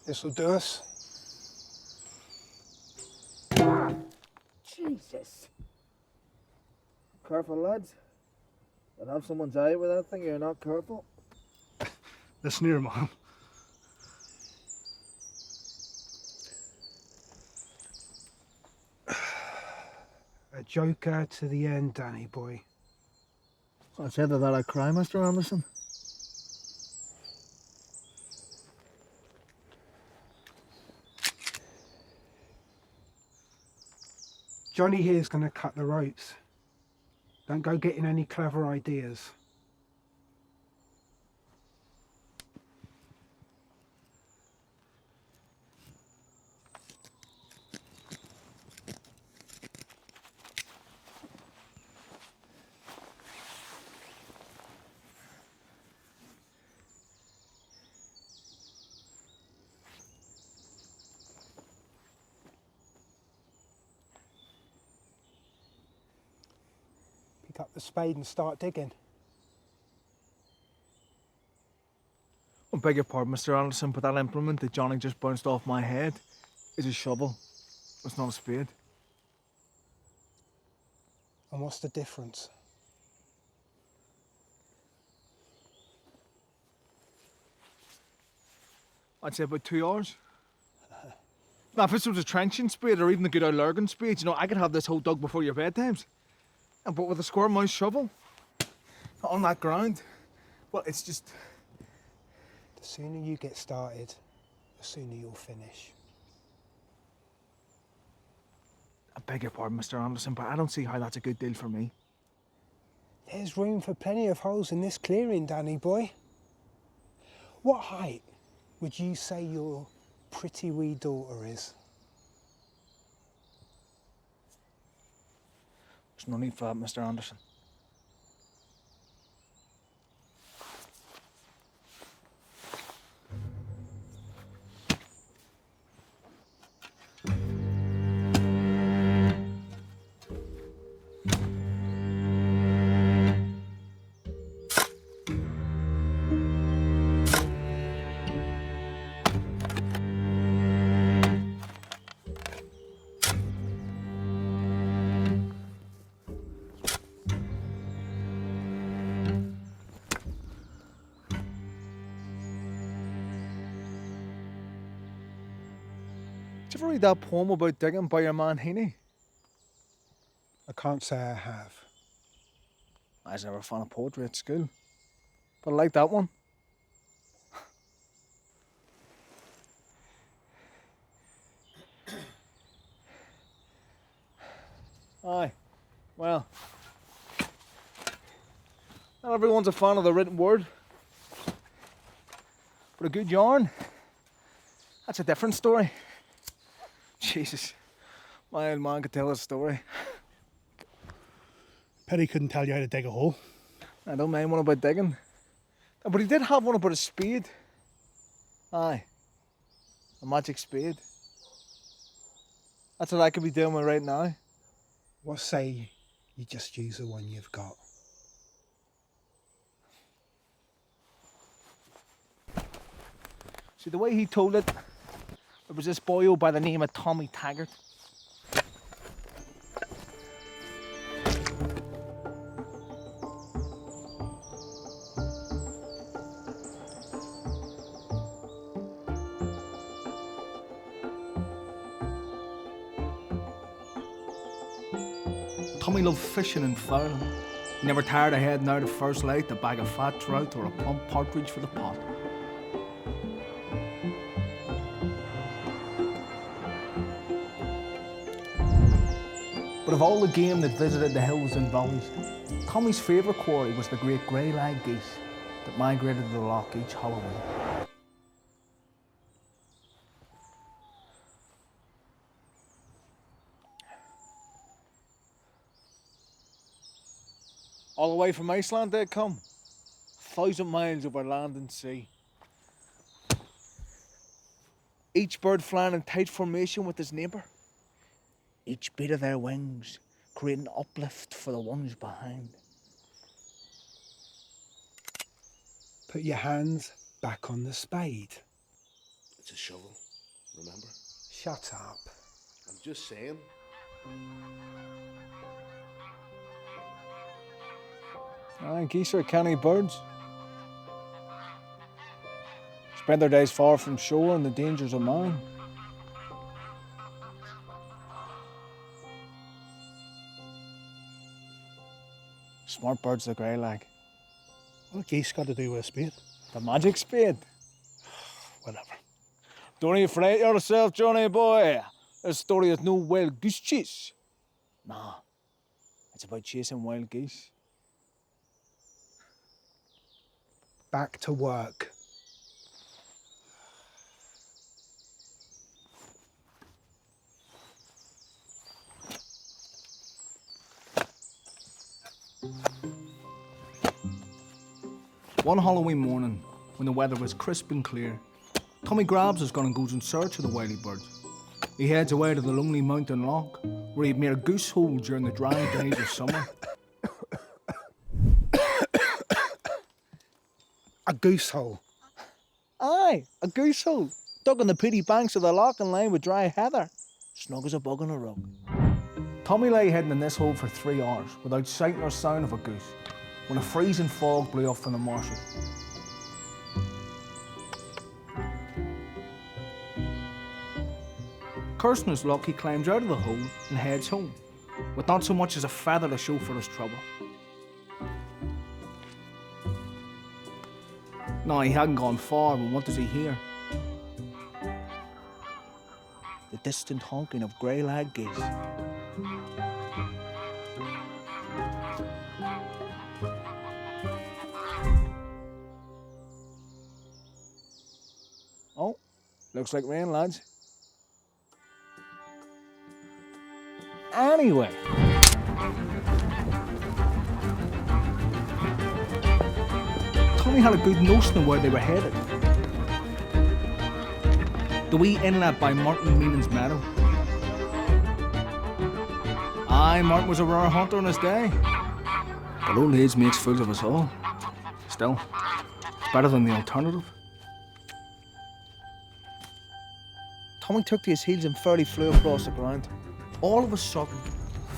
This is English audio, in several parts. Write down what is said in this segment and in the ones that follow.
This'll do us. Jesus. Careful, lads. You'll have someone's eye with that thing, you're not careful. Listen here, man. A joker to the end, Danny boy. I'd say that I cry, Mr. Anderson. Johnny here's going to cut the ropes. Don't go getting any clever ideas. Pick up the spade and start digging. I beg your pardon, Mr. Anderson, but that implement that Johnny just bounced off my head is a shovel. It's not a spade. And what's the difference? I'd say about 2 hours. Now, if this was a trenching spade or even the good old Lurgan spade, you know, I could have this whole dug before your bedtimes. But with a square mouse shovel on that ground, well, it's just... The sooner you get started, the sooner you'll finish. I beg your pardon, Mr. Anderson, but I don't see how that's a good deal for me. There's room for plenty of holes in this clearing, Danny boy. What height would you say your pretty wee daughter is? There's no need for that, Mr. Anderson. Did you ever read that poem about digging by your man Heaney? I can't say I have. I was never a fan of poetry at school, but I like that one. Aye, well, not everyone's a fan of the written word, but a good yarn, that's a different story. Jesus, my old man could tell a story. Petty couldn't tell you how to dig a hole. I don't mind one about digging. But he did have one about a spade. Aye. A magic spade. That's what I could be doing with right now. What say you just use the one you've got? See, the way he told it, there was this boyo by the name of Tommy Taggart. Tommy loved fishing and fowling. He never tired of heading out at first light to bag a fat trout or a plump partridge for the pot. But of all the game that visited the hills and valleys, Tommy's favourite quarry was the great grey-lag geese that migrated to the loch each Halloween. All the way from Iceland they'd come, 1,000 miles over land and sea. Each bird flying in tight formation with his neighbour. Each beat of their wings creating uplift for the ones behind. Put your hands back on the spade. It's a shovel, remember? Shut up. I'm just saying. Aye, geese are canny birds. Spend their days far from shore and the dangers of mine. Smart birds, the greylag. What geese got to do with a spade? The magic spade. Whatever. Don't you fret yourself, Johnny boy. This story is no wild goose chase. Nah, it's about chasing wild geese. Back to work. One Halloween morning, when the weather was crisp and clear, Tommy grabs his gun and goes in search of the wily bird. He heads away to the lonely mountain loch, where he'd made a goose hole during the dry days of summer. A goose hole. Aye, a goose hole, dug on the peaty banks of the loch and lined with dry heather, snug as a bug on a rug. Tommy lay hidden in this hole for 3 hours, without sight nor sound of a goose, when a freezing fog blew up from the marshes. Cursing his luck, he climbs out of the hole and heads home, with not so much as a feather to show for his trouble. No, he hadn't gone far, but what does he hear? The distant honking of grey-lag geese. Oh, looks like rain, lads. Anyway. Tommy had a good notion of where they were headed. The wee inlet by Martin Meenan's meadow. Aye, Martin was a rare hunter in his day. But old age makes fools of us all. Still, it's better than the alternative. Tommy took to his heels and fairly flew across the ground. All of a sudden,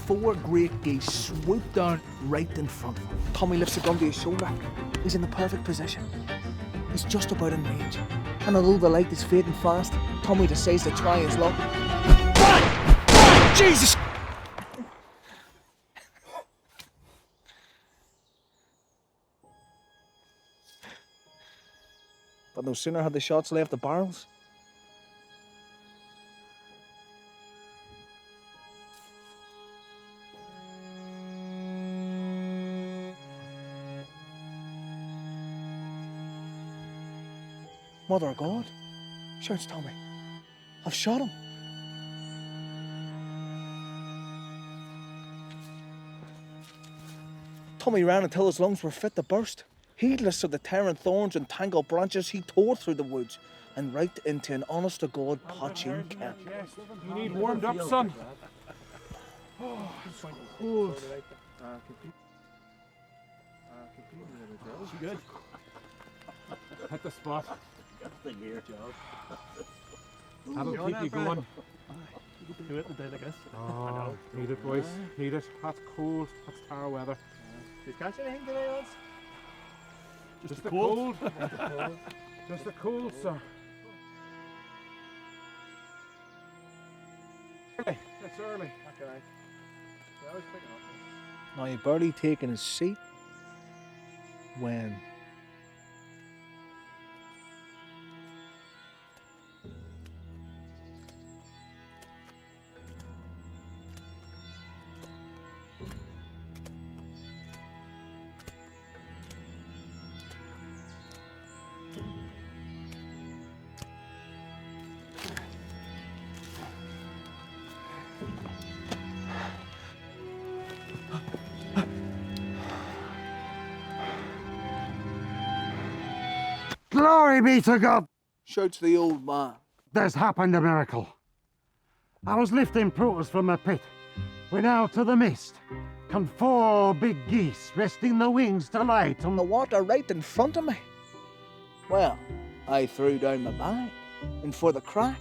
4 great geese swooped down right in front of him. Tommy lifts the gun to his shoulder. He's in the perfect position. He's just about in range. And although the light is fading fast, Tommy decides to try his luck. Run! Jesus! But no sooner had the shots left the barrels, Mother of God, shouts Tommy. I've shot him. Tommy ran until his lungs were fit to burst. Heedless of the tearing thorns and tangled branches, he tore through the woods and right into an honest-to-God poaching camp. You need warmed up, son. Oh, it's cold. Good. Hit the spot. That'll keep you going. Do it in the day like this. Oh, need it, boys. Need it. That's cold. That's tar weather. Did you catch anything today, lads? Just the cold. Just the cold, sir. It's early. Okay. I was picking up. Now he'd barely taken his seat when Glory be to God! shouts the old man. There's happened a miracle. I was lifting protos from a pit when out of the mist come 4 big geese resting their wings to light on The water right in front of me. Well, I threw down my bag, and for the crack,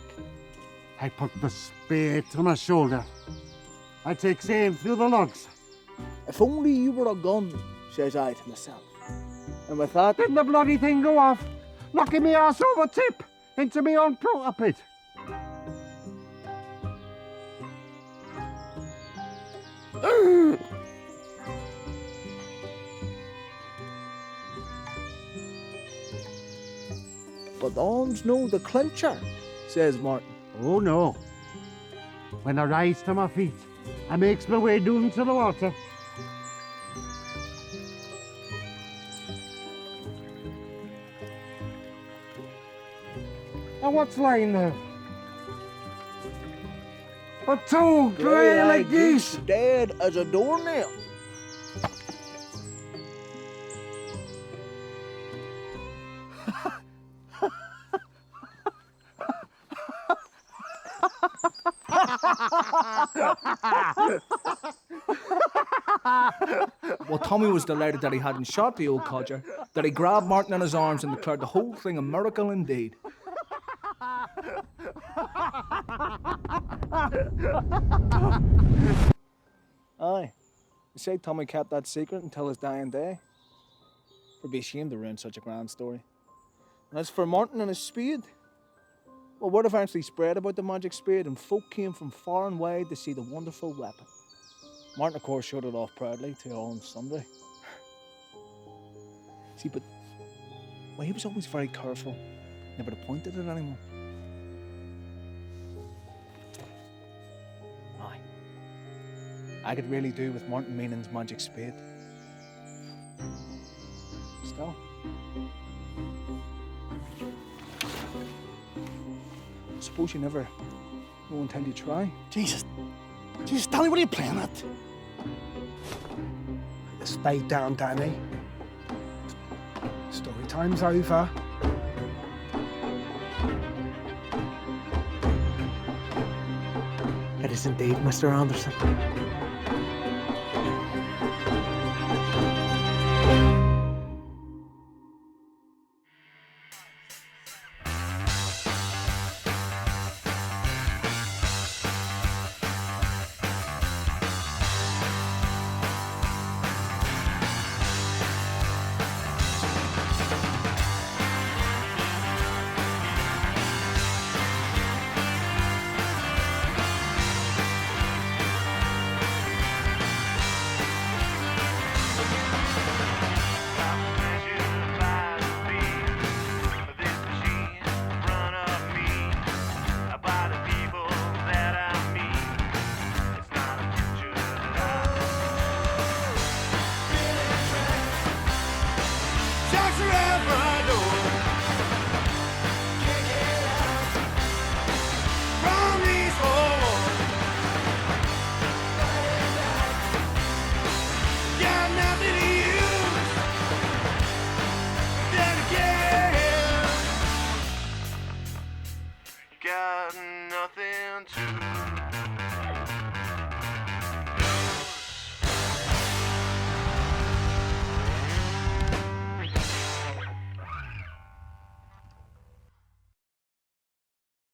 I put the spade to my shoulder. I takes aim through the logs. if only you were a gun, says I to myself. And with that, Then the bloody thing go off, knocking me arse over tip into me own proper pit. but them's no the clincher, says Martin. Oh no. When I rise to my feet, I makes my way down to the water. And what's lying there? But two grey like geese. Dead as a doornail. Well, Tommy was delighted that he hadn't shot the old codger, that he grabbed Martin in his arms and declared the whole thing a miracle indeed. Aye, you say Tommy kept that secret until his dying day. Would be ashamed to ruin such a grand story. And as for Martin and his spade, well, word eventually spread about the magic spade, and folk came from far and wide to see the wonderful weapon. Martin, of course, showed it off proudly to all and sundry. See, but well, he was always very careful, never to point at it anymore. Aye, I could really do with Martin Meanan's magic spade. Still. Suppose you never know until you try. Jesus, Danny, what are you playing at? The spade down, Danny. Story time's over. It is indeed, Mr. Anderson.